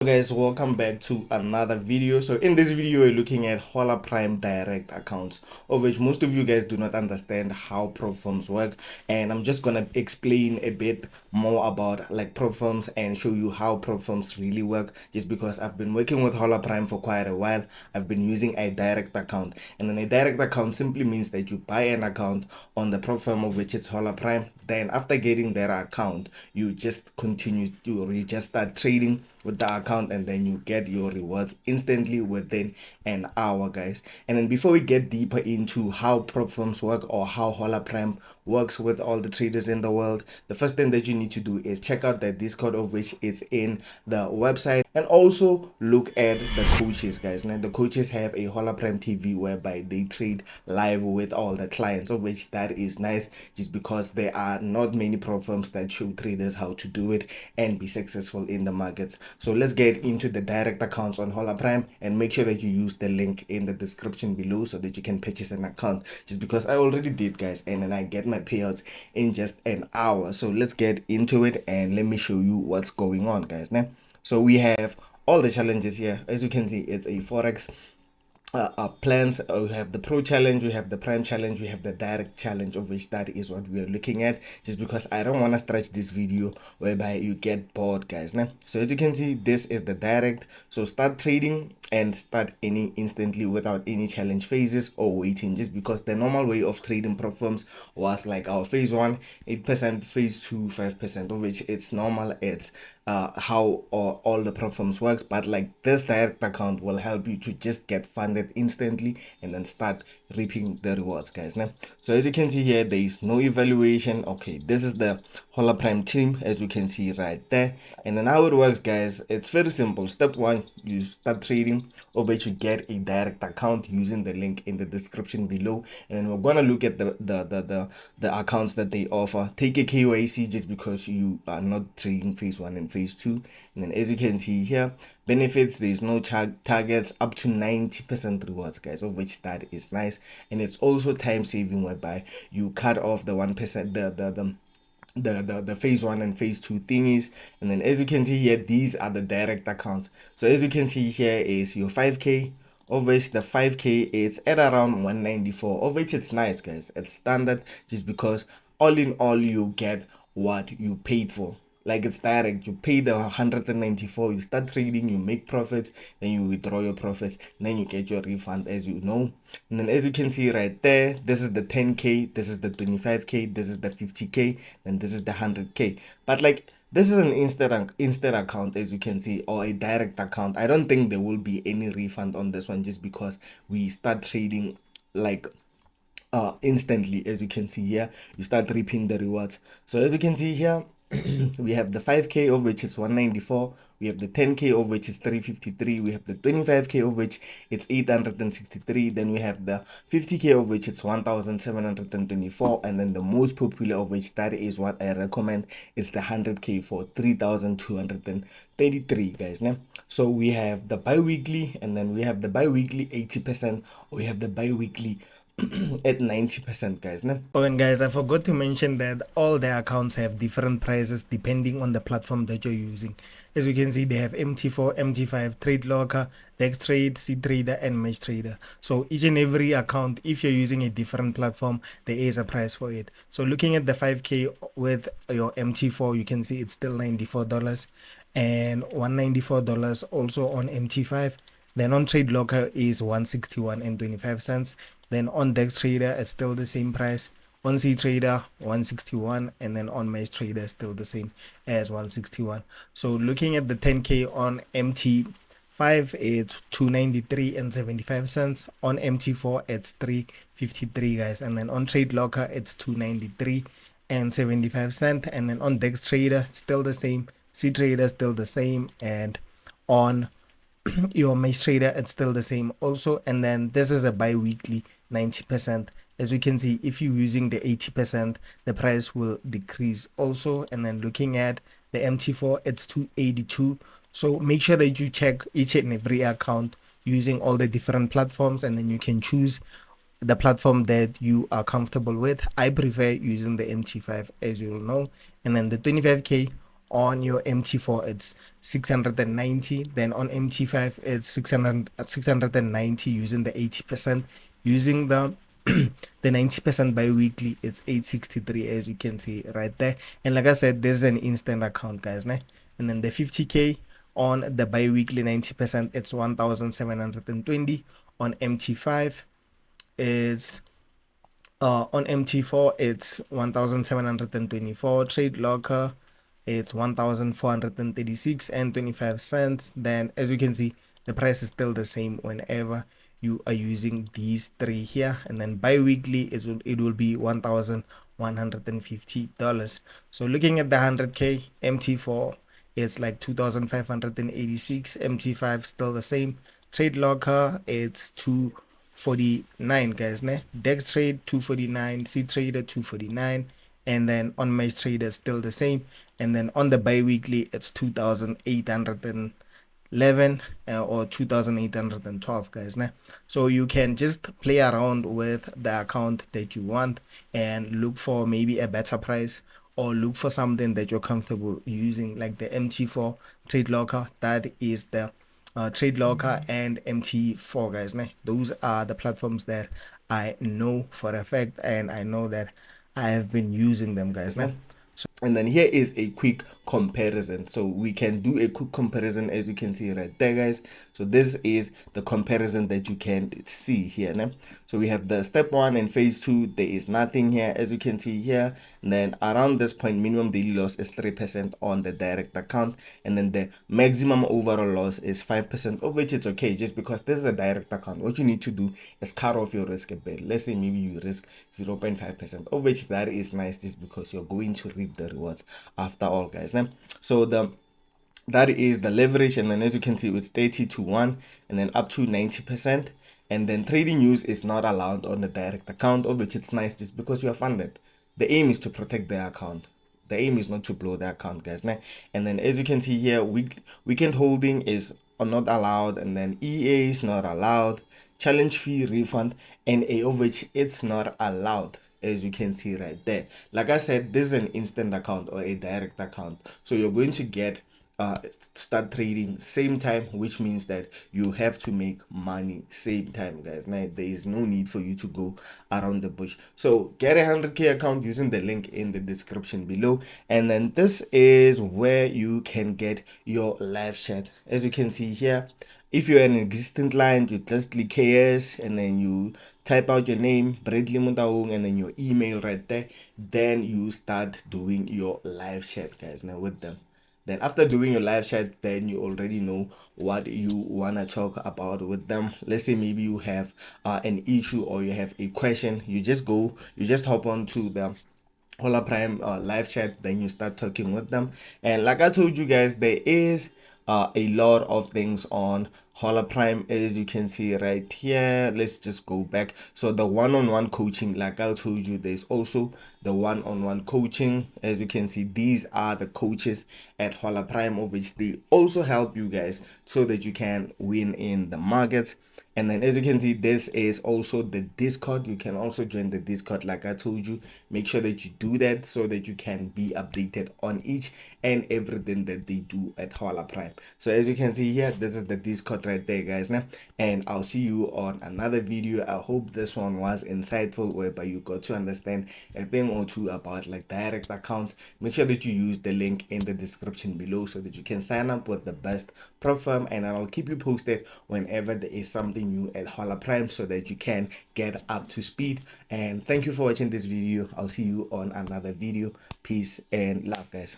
Guys, welcome back to another video. So in this video we're looking at Hola Prime direct accounts, of which most of you guys do not understand how prop firms work, and I'm just gonna explain a bit more about like prop firms and show you how prop firms really work, just because I've been working with Hola Prime for quite a while. I've been using a direct account, and then a direct account simply means that you buy an account on the prop firm, of which it's Hola Prime. Then after getting their account, you just you just start trading with the account, and then you get your rewards instantly within an hour, guys. And then before we get deeper into how prop firms work, or how Hola Prime works with all the traders in the world, the first thing that you need to do is check out the Discord, of which is in the website, and also look at the coaches, guys. Now the coaches have a Hola Prime TV whereby they trade live with all the clients, of which that is nice, just because there are not many prop firms that show traders how to do it and be successful in the markets. So let's get into the direct accounts on Hola Prime, and make sure that you use the link in the description below so that you can purchase an account, just because I already did, guys, and then I get my payouts in just an hour. So let's get into it and let me show you what's going on, guys. Now, so we have all the challenges here. As you can see, it's a Forex plans. We have the pro challenge, we have the prime challenge, we have the direct challenge, of which that is what we are looking at, just because I don't want to stretch this video whereby you get bored, guys. Now, so as you can see, this is the direct. So start trading and start any instantly without any challenge phases or waiting, just because the normal way of trading prop firms was like our phase 1 8%, phase 2 5%, of which it's normal. It's how all the prop firms works, but like this direct account will help you to just get funded instantly and then start reaping the rewards, guys. Now, so as you can see here, there is no evaluation. Okay, this is the Hola Prime team, as you can see right there. And then how it works, guys, it's very simple. Step 1, you start trading, of which you get a direct account using the link in the description below. And then we're gonna look at the accounts that they offer. Take a KYC, just because you are not trading phase 1 and phase 2. And then as you can see here, benefits, there's no targets, up to 90% rewards, guys, of which that is nice. And it's also time saving, whereby you cut off the 1%, the phase 1 and phase 2 thingies. And then as you can see here, these are the direct accounts. So as you can see here is your 5k, of which the 5k is at around 194, of which it's nice, guys. It's standard, just because all in all you get what you paid for. Like, it's direct, you pay the 194, you start trading, you make profits, then you withdraw your profits, then you get your refund, as you know. And then as you can see right there, this is the 10k, this is the 25k, this is the 50k, and this is the 100k. But like, this is an instant account, as you can see, or a direct account. I don't think there will be any refund on this one, just because we start trading like instantly. As you can see here, you start reaping the rewards. So as you can see here, we have the 5k, of which is 194, we have the 10k, of which is 353, we have the 25k, of which it's 863, then we have the 50k, of which it's 1724, and then the most popular, of which that is what I recommend, is the 100k for 3233, guys. Now, so we have the bi-weekly, and then we have the bi-weekly 80%, or we have the bi-weekly at 90%, guys. No? Oh, and guys, I forgot to mention that all their accounts have different prices depending on the platform that you're using. As you can see, they have MT4, MT5, Trade Locker, Dextrade, C-Trader, and Mesh Trader. So each and every account, if you're using a different platform, there is a price for it. So looking at the 5k with your MT4, you can see it's still $94 and $194 also on MT5. Then on Trade Locker is 161.25. Then on Dex Trader, it's still the same price. On C Trader, 161, and then on Mesh Trader, still the same as 161. So looking at the 10k on MT5, it's 293.75. On MT4, it's 353, guys. And then on Trade Locker, it's 293.75. And then on Dex Trader, it's still the same. C Trader, still the same. And on your Mesh Trader, it's still the same also. And then this is a bi-weekly 90%. As we can see, if you're using the 80%, the price will decrease also. And then looking at the MT4, it's 282. So make sure that you check each and every account using all the different platforms, and then you can choose the platform that you are comfortable with. I prefer using the MT5, as you will know. And then the 25k On your MT4 it's 690, then on MT5 it's 690 using the 80%. Using the the 90% bi-weekly, it's 863, as you can see right there. And like I said, this is an instant account, guys, né? And then the 50k on the bi-weekly 90%, it's 1720. On MT5 is on MT4 it's 1724. Trade locker it's 1436 and 25 cents. Then as you can see, the price is still the same whenever you are using these three here. And then bi-weekly it will be $1150. So looking at the 100k, MT4 it's like 2586. MT5 still the same. Trade locker it's 249, guys, ne? Dex trade 249, C trader 249, and then on my trader still the same. And then on the bi-weekly it's 2811 or 2812, guys, ne? So you can just play around with the account that you want and look for maybe a better price, or look for something that you're comfortable using, like the MT4 trade locker. That is the trade locker and MT4, guys, ne? Those are the platforms that I know for a fact, and I know that I have been using them, guys, ne? And then here is a quick comparison. So we can do a quick comparison, as you can see right there, guys. So this is the comparison that you can see here, né? So we have the step 1 and phase 2. There is nothing here, as you can see here. And then around this point, minimum daily loss is 3% on the direct account, and then the maximum overall loss is 5%, of which it's okay, just because this is a direct account. What you need to do is cut off your risk a bit. Let's say maybe you risk 0.5%, of which that is nice, just because you're going to reap the rewards after all, guys. So that is the leverage, and then as you can see, it's 30 to 1 and then up to 90%. And then trading use is not allowed on the direct account, of which it's nice, just because you are funded. The aim is to protect the account. The aim is not to blow the account, guys. And then as you can see here, weekend holding is not allowed, and then EA is not allowed, challenge fee refund, and a of which it's not allowed, as you can see right there. Like I said, this is an instant account or a direct account, so you're going to get start trading same time, which means that you have to make money same time, guys. Now there is no need for you to go around the bush. So get a 100k account using the link in the description below, and then this is where you can get your live chat. As you can see here, if you're an existing client, you just click KS and then you type out your name, Bradley Mutaung, and then your email right there. Then you start doing your live chat, guys, now with them. Then after doing your live chat, then you already know what you want to talk about with them. Let's say maybe you have an issue or you have a question. You just hop on to the Hola Prime live chat, then you start talking with them. And like I told you guys, there is a lot of things on Hola Prime, as you can see right here. Let's just go back. So the one-on-one coaching, like I told you, there's also the one-on-one coaching. As you can see, these are the coaches at Hola Prime, of which they also help you guys so that you can win in the markets. And then as you can see, this is also the Discord. You can also join the Discord, like I told you. Make sure that you do that so that you can be updated on each and everything that they do at Hola Prime. So as you can see here, this is the Discord right there, guys. And I'll see you on another video. I hope this one was insightful, whereby you got to understand a thing or two about like direct accounts. Make sure that you use the link in the description below so that you can sign up with the best prop firm, and I'll keep you posted whenever there is something new at Hola Prime, so that you can get up to speed. And thank you for watching this video. I'll see you on another video. Peace and love, guys.